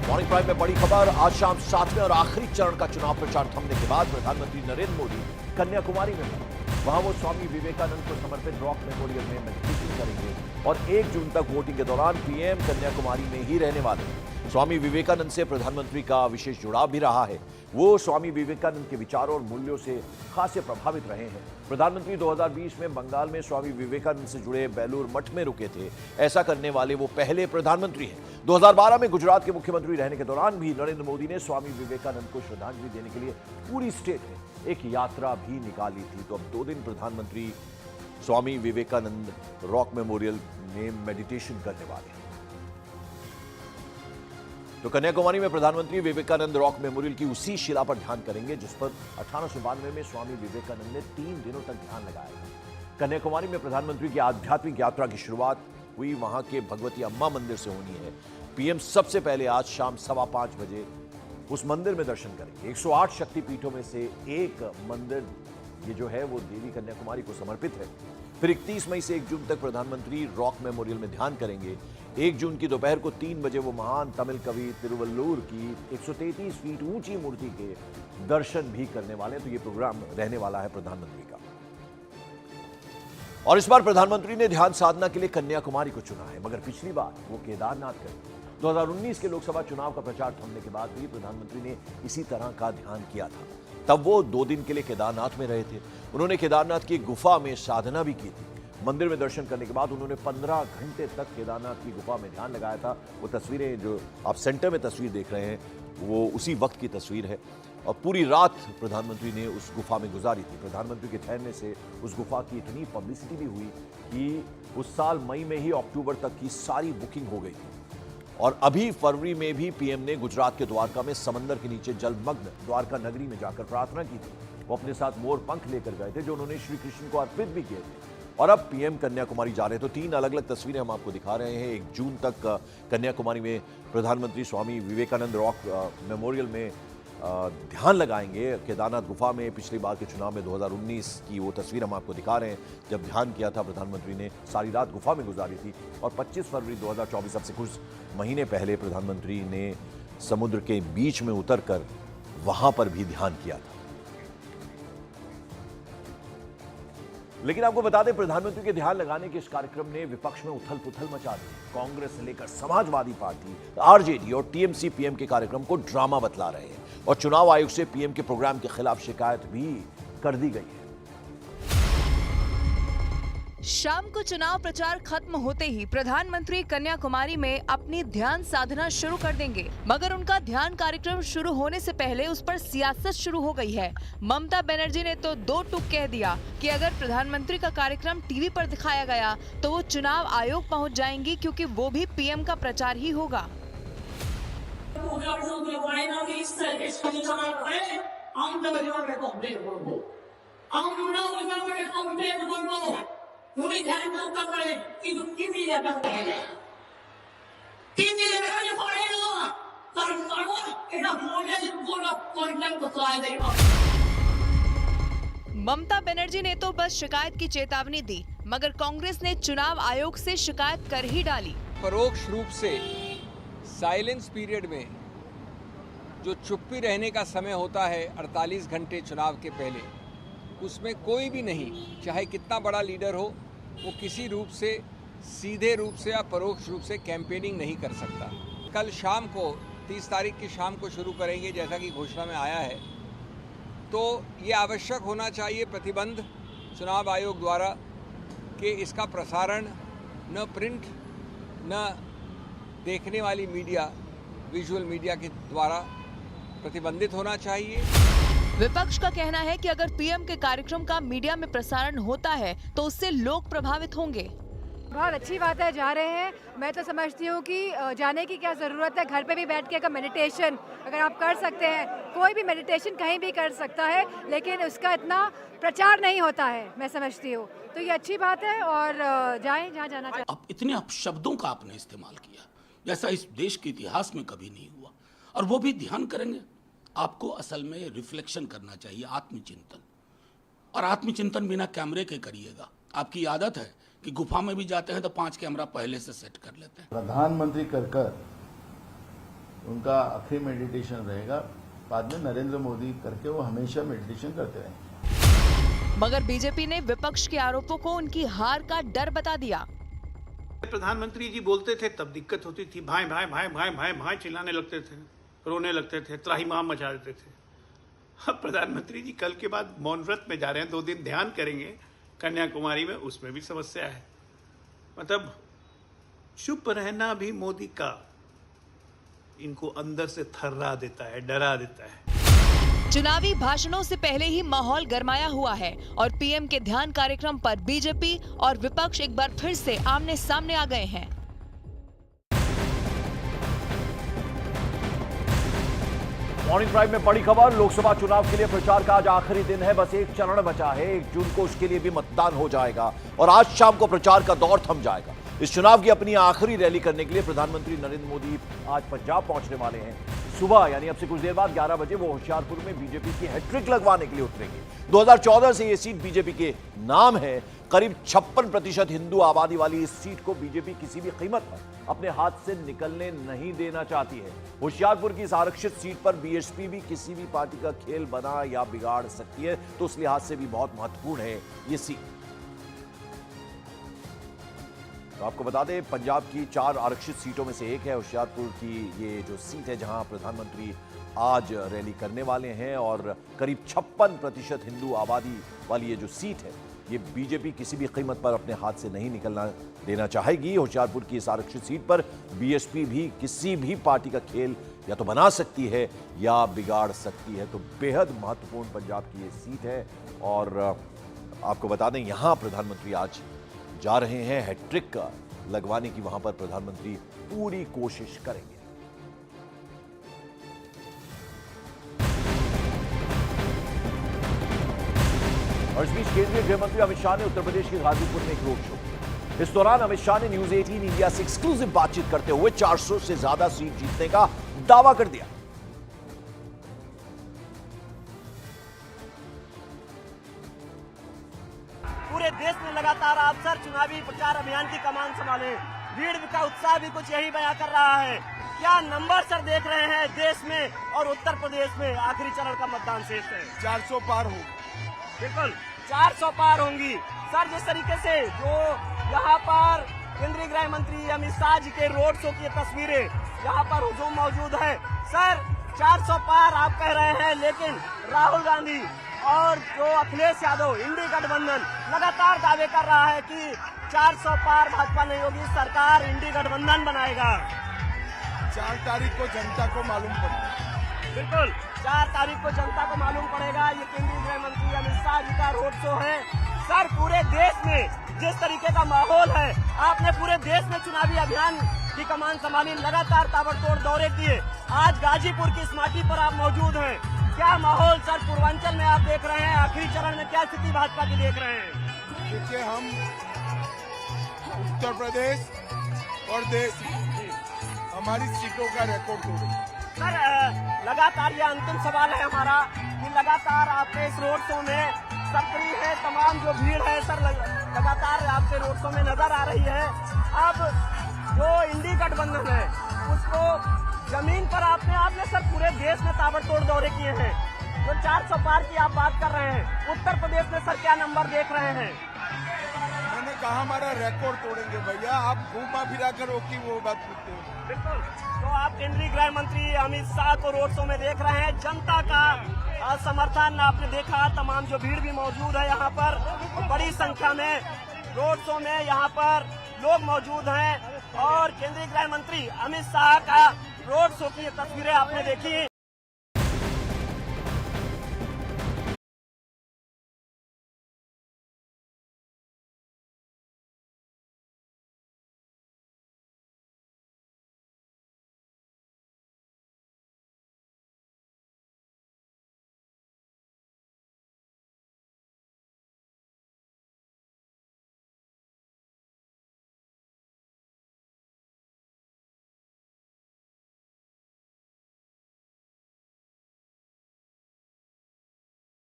Morning prime में बड़ी खबर। आज शाम 7वें और आखिरी चरण का चुनाव प्रचार थमने के बाद प्रधानमंत्री नरेंद्र मोदी कन्याकुमारी में हैं। वहां वो स्वामी विवेकानंद को समर्पित रॉक मेमोरियल में मेडिटेशन करेंगे और 1 जून तक वोटिंग के दौरान पीएम कन्याकुमारी में ही रहने वाले हैं। स्वामी विवेकानंद से प्रधानमंत्री का विशेष जुड़ाव भी रहा है। वो स्वामी विवेकानंद के विचारों और मूल्यों से खासे प्रभावित रहे हैं। प्रधानमंत्री 2020 में बंगाल में स्वामी विवेकानंद से जुड़े बेलूर मठ में रुके थे। ऐसा करने वाले वो पहले प्रधानमंत्री हैं। 2012 में गुजरात के मुख्यमंत्री रहने के दौरान भी नरेंद्र मोदी ने स्वामी विवेकानंद को श्रद्धांजलि देने के लिए पूरी स्टेट में एक यात्रा भी निकाली थी। तो अब 2 दिन प्रधानमंत्री स्वामी विवेकानंद रॉक मेमोरियल में मेडिटेशन करने वाले हैं। तो कन्याकुमारी में प्रधानमंत्री विवेकानंद रॉक मेमोरियल की उसी शिला पर ध्यान करेंगे जिस पर 1892 में स्वामी विवेकानंद ने 3 दिनों तक ध्यान लगाया था। कन्याकुमारी में प्रधानमंत्री की आध्यात्मिक यात्रा की शुरुआत हुई वहां के भगवती अम्मा मंदिर से होनी है। पीएम सबसे पहले आज शाम 5:15 बजे उस मंदिर में दर्शन करेंगे। 108 शक्तिपीठों में से एक मंदिर ये जो है वो देवी कन्याकुमारी को समर्पित है। फिर 31 मई से 1 जून तक प्रधानमंत्री रॉक मेमोरियल में ध्यान करेंगे। 1 जून की दोपहर को 3 बजे वो महान तमिल कवि तिरुवल्लुवर की 133 फीट ऊंची मूर्ति के दर्शन भी करने वाले हैं। तो ये प्रोग्राम रहने वाला है प्रधानमंत्री का। और इस बार प्रधानमंत्री ने ध्यान साधना के लिए कन्याकुमारी को चुना है, मगर पिछली बार वो केदारनाथ गए। 2019 के लोकसभा चुनाव का प्रचार थमने के बाद भी प्रधानमंत्री ने इसी तरह का ध्यान किया था। तब वो 2 दिन के लिए केदारनाथ में रहे थे। उन्होंने केदारनाथ की गुफा में साधना भी की थी। मंदिर में दर्शन करने के बाद उन्होंने 15 घंटे तक केदारनाथ की गुफा में ध्यान लगाया था। वो तस्वीरें जो आप सेंटर में तस्वीर देख रहे हैं वो उसी वक्त की तस्वीर है। और पूरी रात प्रधानमंत्री ने उस गुफा में गुजारी थी। प्रधानमंत्री के ठहरने से उस गुफा की इतनी पब्लिसिटी भी हुई कि उस साल मई में ही अक्टूबर तक की सारी बुकिंग हो गई थी। और अभी फरवरी में भी पीएम ने गुजरात के द्वारका में समंदर के नीचे जलमग्न द्वारका नगरी में जाकर प्रार्थना की थी। वो अपने साथ मोर पंख लेकर गए थे जो उन्होंने श्री कृष्ण को अर्पित भी किए थे। और अब पीएम कन्याकुमारी जा रहे हैं। तो 3 अलग अलग तस्वीरें हम आपको दिखा रहे हैं। 1 जून तक कन्याकुमारी में प्रधानमंत्री स्वामी विवेकानंद रॉक मेमोरियल में ध्यान लगाएंगे। केदारनाथ गुफा में पिछली बार के चुनाव में 2019 की वो तस्वीर हम आपको दिखा रहे हैं जब ध्यान किया था प्रधानमंत्री ने। सारी रात गुफा में गुजारी थी। और 25 फरवरी 2024 अब से कुछ महीने पहले प्रधानमंत्री ने समुद्र के बीच में उतरकर वहां पर भी ध्यान किया था। लेकिन आपको बता दें प्रधानमंत्री के ध्यान लगाने के इस कार्यक्रम ने विपक्ष में उथल पुथल मचा दी। कांग्रेस से लेकर समाजवादी पार्टी, आरजेडी और टीएमसी पीएम के कार्यक्रम को ड्रामा बतला रहे हैं और चुनाव आयोग से पीएम के प्रोग्राम के खिलाफ शिकायत भी कर दी गई है। शाम को चुनाव प्रचार खत्म होते ही प्रधानमंत्री कन्याकुमारी में अपनी ध्यान साधना शुरू कर देंगे, मगर उनका ध्यान कार्यक्रम शुरू होने से पहले उस पर सियासत शुरू हो गई है। ममता बनर्जी ने तो 2 टूक कह दिया कि अगर प्रधानमंत्री का कार्यक्रम टीवी पर दिखाया गया तो वो चुनाव आयोग पहुंच जाएंगी क्योंकि वो भी पीएम का प्रचार ही होगा। ममता बनर्जी ने तो बस शिकायत की चेतावनी दी, मगर कांग्रेस ने चुनाव आयोग से शिकायत कर ही डाली। परोक्ष रूप से साइलेंस पीरियड में जो चुप्पी रहने का समय होता है 48 घंटे चुनाव के पहले, उसमें कोई भी नहीं, चाहे कितना बड़ा लीडर हो, वो किसी रूप से सीधे रूप से या परोक्ष रूप से कैंपेनिंग नहीं कर सकता। कल शाम को 30 तारीख की शाम को शुरू करेंगे जैसा कि घोषणा में आया है। तो ये आवश्यक होना चाहिए प्रतिबंध चुनाव आयोग द्वारा कि इसका प्रसारण न प्रिंट न देखने वाली मीडिया, विजुअल मीडिया के द्वारा प्रतिबंधित होना चाहिए। विपक्ष का कहना है कि अगर पीएम के कार्यक्रम का मीडिया में प्रसारण होता है तो उससे लोग प्रभावित होंगे। बहुत अच्छी बात है, जा रहे हैं। मैं तो समझती हूँ कि जाने की क्या ज़रूरत है। घर पे भी बैठ के अगर मेडिटेशन अगर आप कर सकते हैं, कोई भी मेडिटेशन कहीं भी कर सकता है, लेकिन उसका इतना प्रचार नहीं होता है, मैं समझती हूँ। तो ये अच्छी बात है और जाएं जहाँ जाना चाहिए। अब इतने अपशब्दों का आपने इस्तेमाल किया जैसा इस देश के इतिहास में कभी नहीं हुआ, और वो भी ध्यान करेंगे। आपको असल में रिफ्लेक्शन करना चाहिए, आत्मचिंतन। और आत्मचिंतन बिना कैमरे के करिएगा। आपकी आदत है कि गुफा में भी जाते हैं तो 5 कैमरा पहले से सेट कर लेते हैं। प्रधानमंत्री कर उनका आखिरी मेडिटेशन रहेगा। बाद में नरेंद्र मोदी करके वो हमेशा मेडिटेशन करते रहेंगे। मगर बीजेपी ने विपक्ष के आरोपों को उनकी हार का डर बता दिया। प्रधानमंत्री जी बोलते थे तब दिक्कत होती थी, भाई भाई भाई भाई भाई भाई चिल्लाने लगते थे, रोने लगते थे, त्राहिमाम मचा देते थे। अब प्रधानमंत्री जी कल के बाद मौन व्रत में जा रहे हैं, 2 दिन ध्यान करेंगे कन्याकुमारी में, उसमें भी समस्या है। मतलब चुप रहना भी मोदी का इनको अंदर से थर्रा देता है, डरा देता है। चुनावी भाषणों से पहले ही माहौल गरमाया हुआ है और पीएम के ध्यान कार्यक्रम पर बीजेपी और विपक्ष एक बार फिर से आमने सामने आ गए हैं। मॉर्निंग ड्राइव में बड़ी खबर, लोकसभा चुनाव के लिए प्रचार का आज आखिरी दिन है। बस एक चरण बचा है, 1 जून को उसके लिए भी मतदान हो जाएगा और आज शाम को प्रचार का दौर थम जाएगा। इस चुनाव की अपनी आखिरी रैली करने के लिए प्रधानमंत्री नरेंद्र मोदी आज पंजाब पहुंचने वाले हैं। सुबह यानी अब से कुछ देर बाद 11 बजे वो होशियारपुर में बीजेपी की हैट्रिक लगवाने के लिए उतरेंगे। 2014 से ये सीट बीजेपी के नाम है। करीब 56% हिंदू आबादी वाली इस सीट को बीजेपी किसी भी कीमत पर अपने हाथ से निकलने नहीं देना चाहती है। होशियारपुर की इस आरक्षित सीट पर बीएसपी भी किसी भी पार्टी का खेल बना या बिगाड़ सकती है, तो उस लिहाज से भी बहुत महत्वपूर्ण है ये सीट। तो आपको बता दें, पंजाब की 4 आरक्षित सीटों में से एक है होशियारपुर की ये जो सीट है, जहां प्रधानमंत्री आज रैली करने वाले हैं। और करीब 56% हिंदू आबादी वाली ये जो सीट है, ये बीजेपी किसी भी कीमत पर अपने हाथ से नहीं निकलना देना चाहेगी। होशियारपुर की इस आरक्षित सीट पर बीएसपी भी किसी भी पार्टी का खेल या तो बना सकती है या बिगाड़ सकती है। तो बेहद महत्वपूर्ण पंजाब की ये सीट है और आपको बता दें, यहां प्रधानमंत्री आज जा रहे हैं। हैट्रिक लगवाने की वहां पर प्रधानमंत्री पूरी कोशिश करेंगे। और इस बीच केंद्रीय गृह मंत्री अमित शाह ने उत्तर प्रदेश के गाजीपुर में एक रोड शो किया। इस दौरान अमित शाह ने न्यूज 18 इंडिया से एक्सक्लूसिव बातचीत करते हुए 400 से ज्यादा सीट जीतने का दावा कर दिया। पूरे देश में लगातार आप सर चुनावी प्रचार अभियान की कमान संभाले, भीड़ का उत्साह भी कुछ यही बयां कर रहा है। क्या नंबर सर देख रहे हैं देश में और उत्तर प्रदेश में? आखिरी चरण का मतदान शेष है, 400 पार हो, बिल्कुल 400 पार होंगी सर। जिस तरीके से जो यहाँ पर केंद्रीय गृह मंत्री अमित शाह जी के रोड शो की तस्वीरें यहाँ पर हुजूम मौजूद है सर, 400 पार आप कह रहे हैं, लेकिन राहुल गांधी और जो अखिलेश यादव इंडी गठबंधन लगातार दावे कर रहा है कि 400 पार भाजपा नहीं होगी, सरकार इंडी गठबंधन बनाएगा। 4 तारीख को जनता को मालूम पड़ेगा। बिल्कुल 4 तारीख को जनता को मालूम पड़ेगा। ये केंद्रीय गृह मंत्री अमित शाह जी का रोड शो है सर। पूरे देश में जिस तरीके का माहौल है, आपने पूरे देश में चुनावी अभियान की कमान संभाली, लगातार ताबड़तोड़ दौरे किए, आज गाजीपुर की स्मारकी पर आप मौजूद हैं। क्या माहौल सर पूर्वांचल में आप देख रहे हैं? आखिरी चरण में क्या स्थिति भाजपा की देख रहे हैं? देखिए, हम उत्तर प्रदेश और देश हमारी सीटों का रिकॉर्ड तोड़ेंगे सर। लगातार ये अंतिम सवाल है हमारा कि लगातार आपके इस रोड शो में सक्रिय है, तमाम जो भीड़ है सर लगातार आपके रोड शो में नजर आ रही है। अब जो इंडी गठबंधन है उसको जमीन पर आपने सर पूरे देश में ताबड़तोड़ दौरे किए हैं। जो 400 पार की आप बात कर रहे हैं, उत्तर प्रदेश में सर क्या नंबर देख रहे हैं? मैंने कहा हमारा रिकॉर्ड तोड़ेंगे भैया, आप घूमा फिरा कर रोकी वो बात पूछते हैं। बिल्कुल, तो आप केंद्रीय गृह मंत्री अमित शाह को रोड शो में देख रहे हैं। जनता का समर्थन आपने देखा, तमाम जो भीड़ भी मौजूद है यहाँ पर, बड़ी संख्या में रोड शो में यहाँ पर लोग मौजूद हैं। और केंद्रीय गृह मंत्री अमित शाह का रोड शो की तस्वीरें आपने देखी,